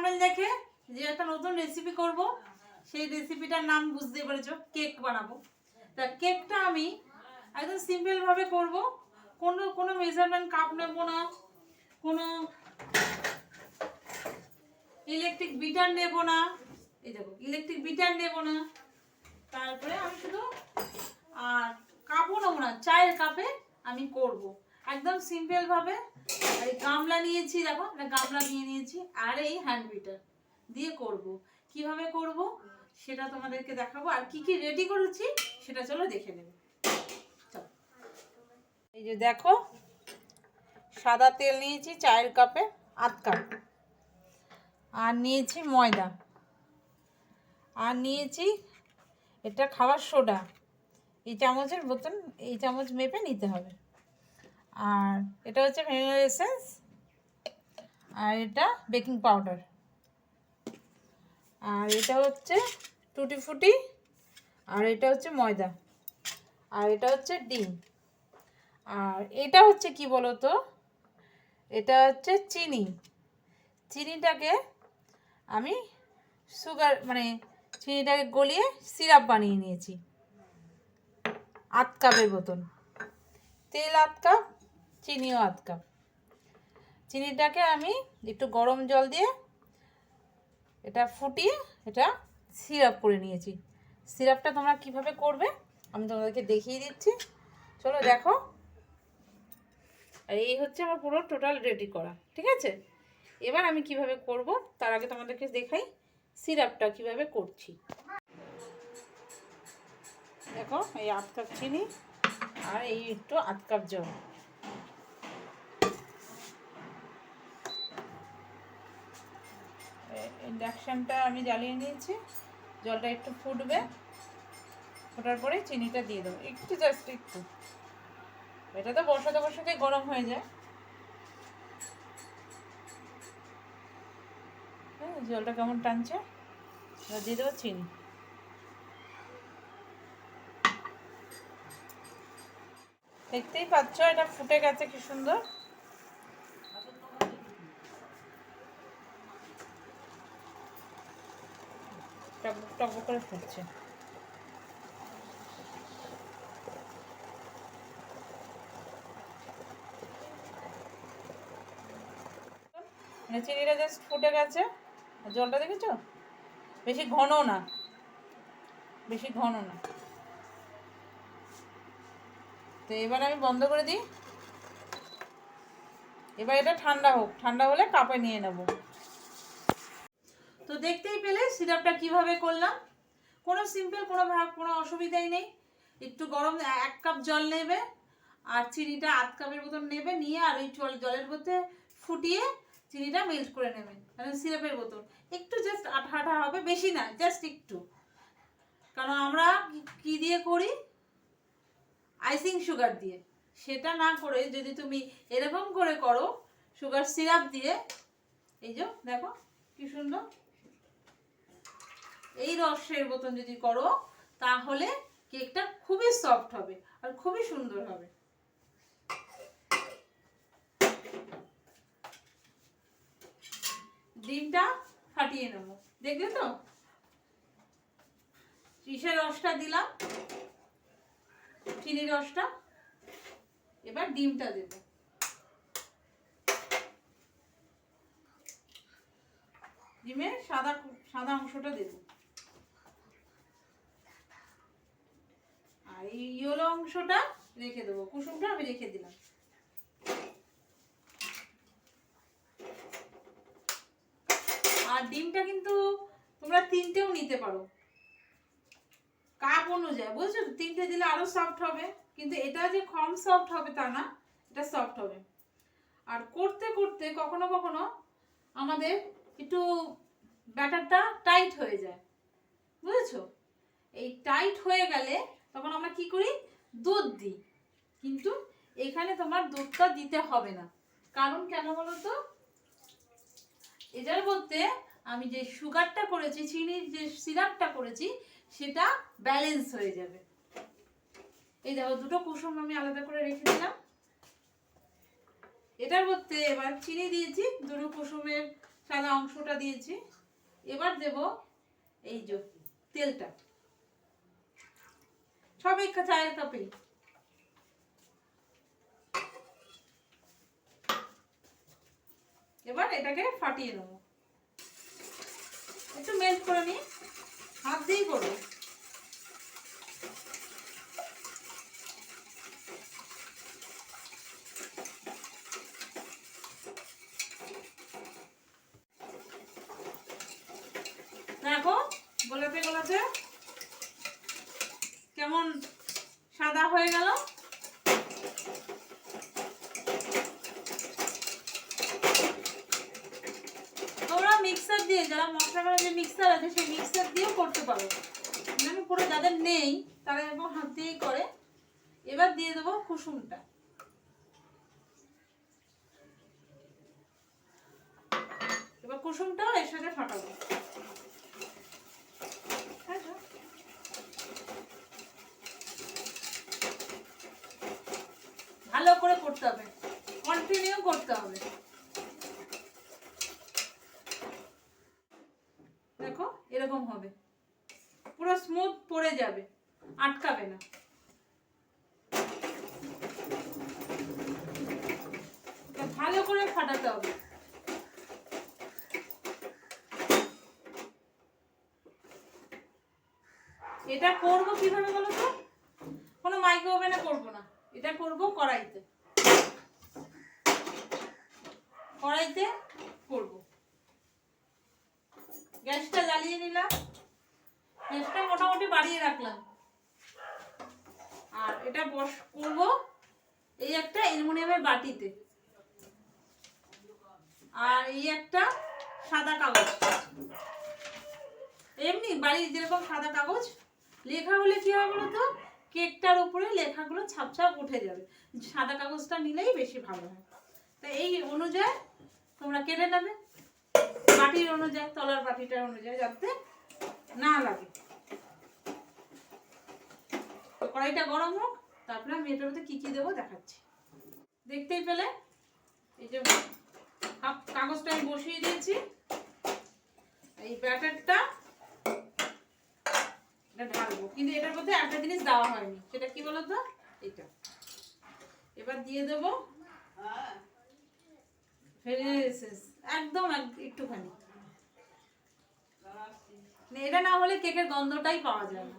Thumbnail দেখে যে একটা নতুন রেসিপি করব, সেই রেসিপিটার নাম বুঝতে পেরেছো, কেক বানাবো। তা কেকটা আমি একদম সিম্পলভাবে করব, কোনো মেজারমেন্ট কাপ নেব না, কোনো ইলেকট্রিক বিটার নেব না। এই দেখো, ইলেকট্রিক বিটার নেব না। তারপরে আমি শুধু আর কাপও নেব না, চায়ের কাপে আমি করব একদম সিম্পলভাবে। আর এই গামলা নিয়েছি, দেখো একটা গামলা নিয়ে নিয়েছি, আর এই হ্যান্ড বিটার দিয়ে করব। কিভাবে করব সেটা তোমাদেরকে দেখাবো, আর কি কি রেডি করেছি সেটা চলো দেখে নেব। এই যে দেখো, সাদা তেল নিয়েছি চায়ের কাপে আধ কাপ, আর নিয়েছি ময়দা, আর নিয়েছি এটা খাবার সোডা, এই চামচের বোতল, এই চামচ মেপে নিতে হবে। আর এটা হচ্ছে ভ্যানিলা এসেন্স, আর এটা বেকিং পাউডার, আর এটা হচ্ছে টুটি ফুটি, আর এটা হচ্ছে ময়দা, আর এটা হচ্ছে ডিম, আর এটা হচ্ছে কি বলো তো, এটা হচ্ছে চিনি। চিনিটাকে আমি সুগার মানে চিনিটাকে গলিয়ে সিরাপ বানিয়ে নিয়েছি আধ কাপের বোতল। তেল আধ কাপ, চিনিও আধ কাপ। চিনিটাকে আমি একটু গরম জল দিয়ে এটা ফুটিয়ে এটা সিরাপ করে নিয়েছি। সিরাপটা তোমরা কিভাবে করবে আমি তোমাদেরকে দেখিয়ে দিচ্ছি, চলো দেখো। আর এই হচ্ছে আমার পুরো টোটাল রেডি করা, ঠিক আছে। এবার আমি কিভাবে করব তার আগে তোমাদেরকে দেখাই সিরাপটা কিভাবে করছি। দেখো, এই আধ কাপ চিনি আর এই একটু আধ কাপ জল। ইন্ডাকশানটা আমি জ্বালিয়ে নিয়েছি, জলটা একটু ফুটবে, ফোটার পরে চিনিটা দিয়ে দেবো একটু, জাস্ট একটু। এটা তো বসাতে বসাতে গরম হয়ে যায়। হ্যাঁ, জলটা কেমন টানছে, দিয়ে দেবো চিনি। দেখতেই পাচ্ছ এটা ফুটে গেছে কি সুন্দর। টকবক টকবক করে ফুটছে। মানে চিনিটা জাস্ট ফুটে গেছে, জলটা দেখেছো, বেশি ঘন না, বেশি ঘন না। তো এবার আমি বন্ধ করে দিই। এবার এটা ঠান্ডা হোক, ঠান্ডা হলে কাপে নিয়ে নেব। তো দেখতেই পেলে সিরাপটা কিভাবে করলাম, কোনো সিম্পল, কোনো অসুবিধাই নেই। একটু গরম 1 কাপ জল নেবে, আর চিনিটা আধ কাপের মতন নেবে, নিয়ে আর ওই জলের মধ্যে ফুটিয়ে চিনিটা মেল্ট করে নেবেন। কারণ সিরাপের বোতল একটু জাস্ট আঠা আঠা হবে, বেশি না, জাস্ট একটু। কারণ আমরা কি দিয়ে করি, আইসিং সুগার দিয়ে। সেটা না করে যদি তুমি এরকম করে করো সুগার সিরাপ দিয়ে, এই যে দেখো কি সুন্দর, এই রসের মতন যদি করো তাহলে কেকটা খুবই সফট হবে আর খুবই সুন্দর হবে। ডিমটা ফাটিয়ে নেব, দেখলে তো কিসের রসটা দিলাম, চিনির রসটা। এবার ডিমটা দেব, ডিমের সাদা সাদা অংশটা দেব, আর এই ইয়েলো অংশটা রেখে দেবো, কুসুমটা আমি রেখে দিলাম। আর ডিমটা কিন্তু তোমরা 3টেও নিতে পারো, কাপ অনুযায়ী, বুঝছো, 3টে দিলে আরো সফট হবে, কিন্তু এটা যে কম সফট হবে তা না, এটা সফট হবে। আর করতে করতে কখনো কখনো আমাদের একটু ব্যাটারটা টাইট হয়ে যায়, বুঝেছো। এই টাইট হয়ে গেলে তখন আমরা কি করি, দুধ দিই, কিন্তু এখানে তোমার দুধটা দিতে হবে না। কারণ কেন বলো তো, এটার মধ্যে আমি যে সুগারটা করেছি, চিনির যে সিরাপটা করেছি, সেটা ব্যালেন্স হয়ে যাবে। এই দেখো, দুটো কুসুম আমি আলাদা করে রেখে দিলাম। এটার মধ্যে এবার চিনি দিয়েছি, দুটো কুসুমের সাদা অংশটা দিয়েছি। এবার দেব এই যে তেলটা, সব এই চায়ের কাপে। এবার এটাকে ফাটিয়ে নেব, একটু মেল্ট করে নিই, হাত দিয়েই করবো। দেখো গোলাতে গোলাতে কেমন সাদা হয়ে গেল। তোমরা মিক্সার দিয়ে, যারা মশলা করার যে মিক্সার আছে সেই মিক্সার দিয়েও করতে পারো, মানে পুরো যাদের নেই তারা এরকম হাত দিয়েই করে। এবার দিয়ে দেবো কুসুমটা, এবার কুসুমটাও এর সাথে ফাটাবো। ভালো করে করতে হবে, কন্টিনিউ করতে হবে। দেখো এরকম হবে, পুরো স্মুথ পড়ে যাবে, আটকাবে না। ভালো করে ফাটাতে হবে। এটা করব কিভাবে বলো তো? কোনো মাইক্রো ওভেনে করবো না, এটা করব কড়াইতে। কড়াইতে করব। গ্যাসটা জ্বালিয়ে নিলাম, গ্যাসটা মোটামুটি বাড়িয়ে রাখলাম। আর এটা করব এই একটা অ্যালুমিনিয়ামের বাটিতে, আর এই একটা সাদা কাগজ, এমনি বাড়ির যেরকম সাদা কাগজ। লেখা হলে কি হবে বলো তো, কেকটার উপরে লেখাগুলো ছাপ ছাপ উঠে যাবে। সাদা কাগজটা নিলেই বেশি ভালো হয়। তো এই অনুযায়ী তোমরা কেটে নেবে, বাটির অনুযায়ী, তলার বাটিটার অনুযায়ী, যাতে না লাগে। তো কড়াইটা গরম হোক, তারপরে আমি এটার মধ্যে কি কি দেবো দেখাচ্ছি। দেখতেই পেলে এই যে কাগজটা আমি বসিয়ে দিয়েছি। এই ব্যাটারটা এটা ঢালবো, কিন্তু এটার মধ্যে একটা জিনিস দেওয়া হয়নি, সেটা কি বলতো, এটা। এবার দিয়ে দেবো একদম একটুখানি, এটা না হলে কেকের গন্ধটাই পাওয়া যায় না।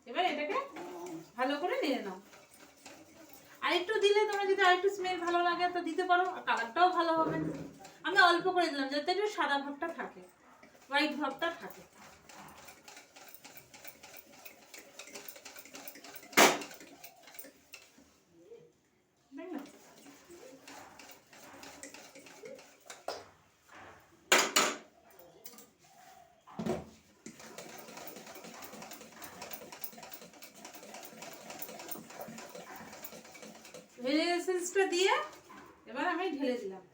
এবার এটাকে ভালো করে নিয়ে নাও। আরেকটু দিলে, তোমরা যদি আরেকটু স্মেল ভালো লাগে তো দিতে পারো, আর কালারটাও ভালো হবে। আমি অল্প করে দিলাম যাতে একটু সাদা ভাবটা থাকে, হোয়াইট ভাবটা থাকে। ভ্যানিলা এসেন্সটা দিয়ে এবার আমি ঢেলে দিলাম।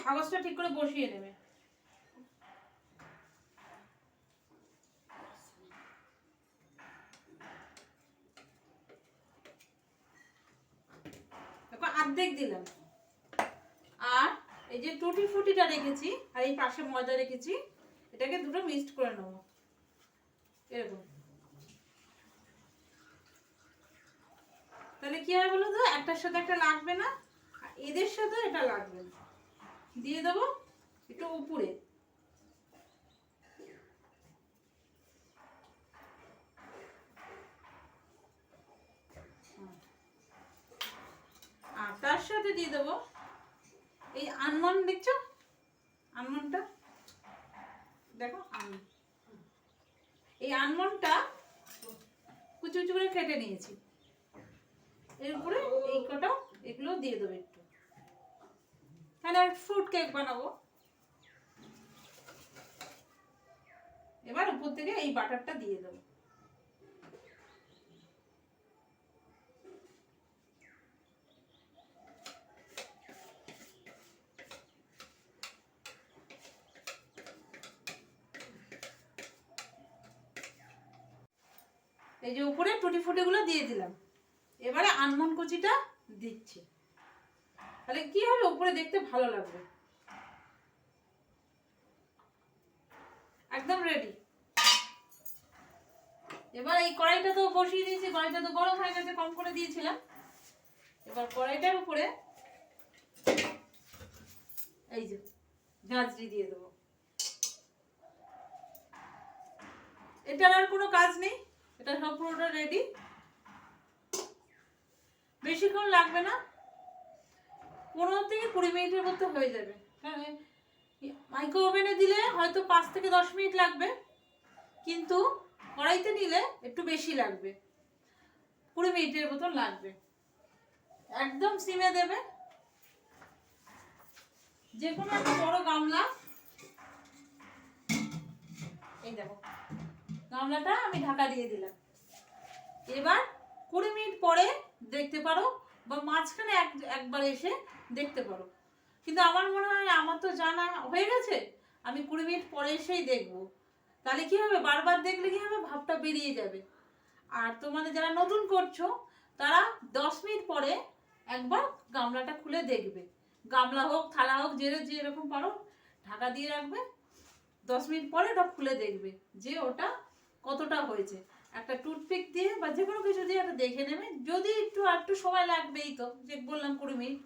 কাগজটা ঠিক করে বসিয়ে নেবে। দেখো অর্ধেক দিলাম। আর এই যে টুটি ফুটিটা রেখেছি আর এই পাশে ময়দা রেখেছি, এটাকে দুটো মিক্সড করে নেবো এরকম। তাহলে কি হয় বলো তো, একটার সাথে একটা লাগবে না, আর এদের সাথে এটা লাগবে না। দিয়ে দেবো একটু উপরে, আর তার সাথে দিয়ে দেবো এই আলমন্ড, দেখছো আলমন্ডটা, দেখো আলমন্ড, এই আলমন্ডটা কুচি কুচি করে কেটে নিয়েছি। এর উপরে এই কটা এগুলো দিয়ে দেবো একটু, তাহলে আর ফ্রুট কেক বানাবো। এবার উপর থেকে এই বাটারটা দিয়ে দেবো। এই যে উপরে টুটি ফুটি গুলো দিয়ে দিলাম। এবারে আলমন্ড কুচিটা দিচ্ছি, তাহলে কি হবে, উপরে দেখতে ভালো লাগবে। একদম রেডি। এবার এই কড়াইটা তো বসিয়ে দিয়েছি, কড়াইটা তো গরম হয়ে গেছে, কম করে দিয়েছিলাম। এবার কড়াইটার উপরে এই যে ঝাঁঝরি দিয়ে দেবো। এটার আর কোনো কাজ নেই, এটা সব পুরোটা রেডি। বেশিক্ষণ লাগবে না, 15 থেকে 20 মিনিটের মধ্যে হয়ে যাবে। মাইক্রো ওভেনে দিলে হয়তো 5 থেকে 10 মিনিট লাগবে, কিন্তু কড়াইতে নিলে একটু বেশি লাগবে, 20 মিনিটের মতো লাগবে। একদম সিমে দেবে। যে কোনো একটা বড় গামলা, এই দেখো গামলাটা আমি ঢাকা দিয়ে দিলাম। এবার 20 মিনিট পরে দেখতে পারো, বা মাঝখানে একবার এসে দেখতে পারো। কিন্তু আমার মনে হয়, আমার তো জানা হয়ে গেছে, আমি 20 মিনিট পরে এসেই দেখবো। তাহলে কি হবে, বারবার দেখলে কি হবে, ভাবটা বেরিয়ে যাবে। আর তোমাদের যারা নতুন করছো তারা 10 মিনিট পরে একবার গামলাটা খুলে দেখবে। গামলা হোক, থালা হোক, যেরকম পারো ঢাকা দিয়ে রাখবে। 10 মিনিট পরে ওটা খুলে দেখবে যে ওটা কতটা হয়েছে। একটা টুথপিক দিয়ে বা যে কোনো কিছু দিয়ে একটা দেখে নেবে। যদি একটু সময় লাগবেই, তো যে বললাম 20 মিনিট,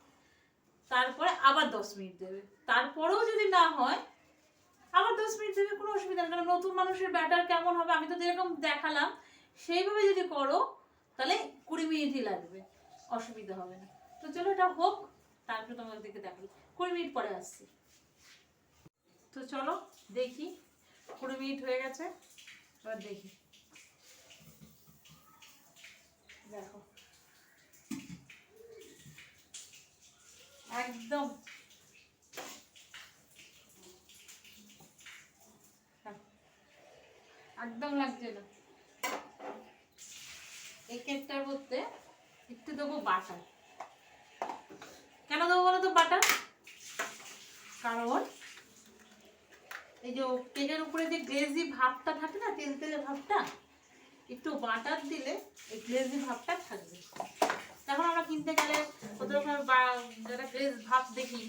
তারপরে আবার 10 মিনিট দেবে। তারপরেও যদি না হয় আবার 10 মিনিট দেবে, কোনো অসুবিধা নেই। কারণ নতুন মানুষের ব্যাটার কেমন হবে, আমি তো যেরকম দেখালাম সেইভাবে যদি করো তাহলে 20 মিনিটই লাগবে, অসুবিধা হবে না। তো চলো এটা হোক, তারপরে তোমাদেরকে দেখাই। 20 মিনিট পরে আসছি। তো চলো দেখি, 20 মিনিট হয়ে গেছে। এবার দেখি, দেখো একদম একদম লাগছে না। এই কেকটার মধ্যে একটু দেবো বাটার। কেন দেবো বলো তো বাটার? কারণ এই যে কেকের উপরে যে গ্লেজি ভাবটা থাকে না, তেলতেলে ভাবটা, একটু বাটার দিলে এই গ্লেজি ভাবটা থাকবে। তখন আমরা কিনতে গেলে কত রকমের যারা গ্লেজ ভাব দেখি,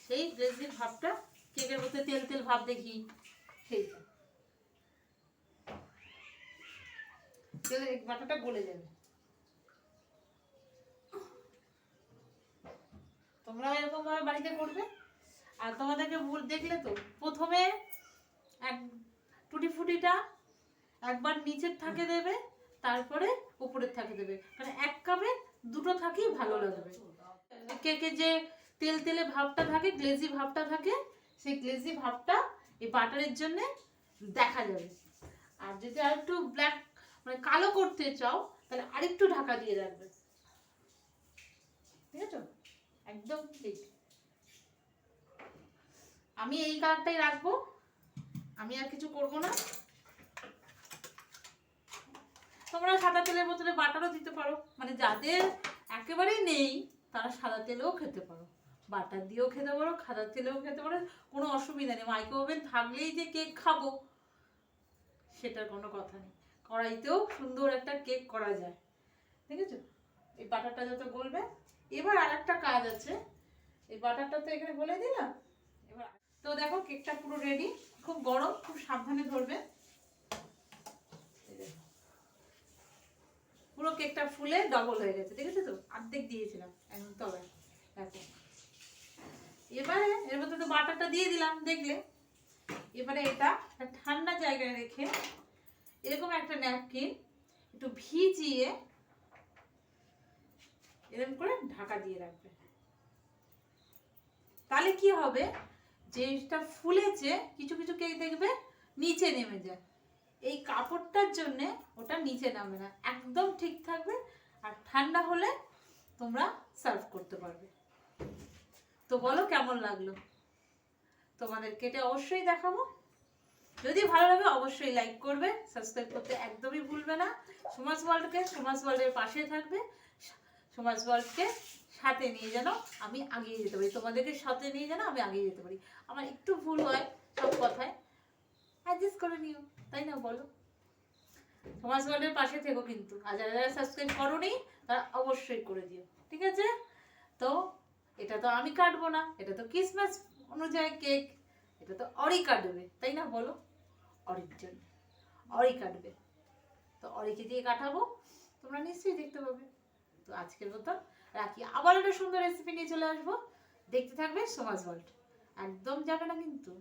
সেই গ্লেজির ভাবটা, কেকের মধ্যে তেল ভাব দেখি, সেইটা এই বাটারটা গলে যাবে। তোমরা এরকম ভাবে বাড়িতে করবে। আর তোমাদেরকে দেখলে তো, প্রথমে এক টুটি ফুটিটা একবার নিচের থাকে দেবে, তারপরে উপরের থাকে দেবে। মানে এক কাপে দুটো থাকি ভালো লাগবে। কেকে যে তেলে ভাবটা থাকে, গ্লেজি ভাবটা থাকে, সেই গ্লেজি ভাবটা এই বাটারের জন্য দেখা যাবে। আর যদি আর একটু ব্ল্যাক মানে কালো করতে চাও, তাহলে আরেকটু ঢাকা দিয়ে রাখবে। ঠিক আছে, একদম ঠিক। আমি এই কালারটাই রাখবো, আমি আর কিছু করব না। তোমরা সাদা তেলের বোতলে বাটারও দিতে পারো, মানে যাদের একেবারেই নেই তারা সাদা তেলেও খেতে পারো, বাটার দিয়েও খেতে পারো, সাদা তেলেও খেতে পারো, কোনো অসুবিধা নেই। মাইক্রো ওভেন থাকলেই যে কেক খাবো সেটার কোনো কথা নেই। কড়াইতেও সুন্দর একটা কেক করা যায়। ঠিক আছে, এই বাটারটা যত গলবে। এবার আর একটা কাজ আছে, এই বাটারটা তো এখানে গলে দিলাম। এবার তো দেখো কেকটা পুরো রেডি। খুব গরম, খুব সাবধানে ধরবে। পুরো কেকটা ফুলে ডবল হয়ে গেছে, ঠিক আছে? তো অর্ধেক দিয়েছিলাম একদম তলায়। দেখো এবারে এর মধ্যে তো বাটারটা দিয়ে দিলাম দেখলে। এবারে এটা ঠান্ডা জায়গায় রেখে এরকম একটা ন্যাপকিন একটু ভিজিয়ে এরকম করে ঢাকা দিয়ে রাখবে। তাহলে কি হবে, যেটা ফুলেছে কিছু কিছু কেক দেখবে নিচে নেমে যায়, এই কাপড়টার জন্য ওটা নিচে নামে না, একদম ঠিক থাকবে। আর ঠান্ডা হলে তোমরা সার্ভ করতে পারবে। তো বলো কেমন লাগলো? তোমাদের কেটে অবশ্যই দেখাবো। যদি ভালো লাগে অবশ্যই লাইক করবে, সাবস্ক্রাইব করতে একদমই ভুলবে না। সমাজ ওয়ার্ল্ডের পাশে থাকবে। সমাজ ওয়ার্ল্ডকে সাথে নিয়ে যেন আমি এগিয়ে যেতে পারি, তোমাদেরকে সাথে নিয়ে যেন আমি এগিয়ে যেতে পারি। আমার একটু ভুল হয় সব কথায়, অ্যাডজাস্ট করে নিও, তাই না বলো? সমাজ ওয়ার্ল্ডের পাশে থেকো কিন্তু। আর যারা যারা সাবস্ক্রাইব করোনি তারা অবশ্যই করে দিও। ঠিক আছে? তো এটা তো আমি কাটবো না, এটা তো ক্রিসমাস অনুযায়ী কেক, এটা তো অরি কাটবে, তাই না বলো? অরির জন্য অরি কাটবে, তো অরিকে দিয়ে কাটাবো, তোমরা নিশ্চয়ই দেখতে পাবে। তো আজকের মতো রাখি, আবার একটা সুন্দর রেসিপি নিয়ে চলে আসবো। দেখতে থাকবে সমাজ ওয়ার্ল্ড, একদম যাবে না কিন্তু।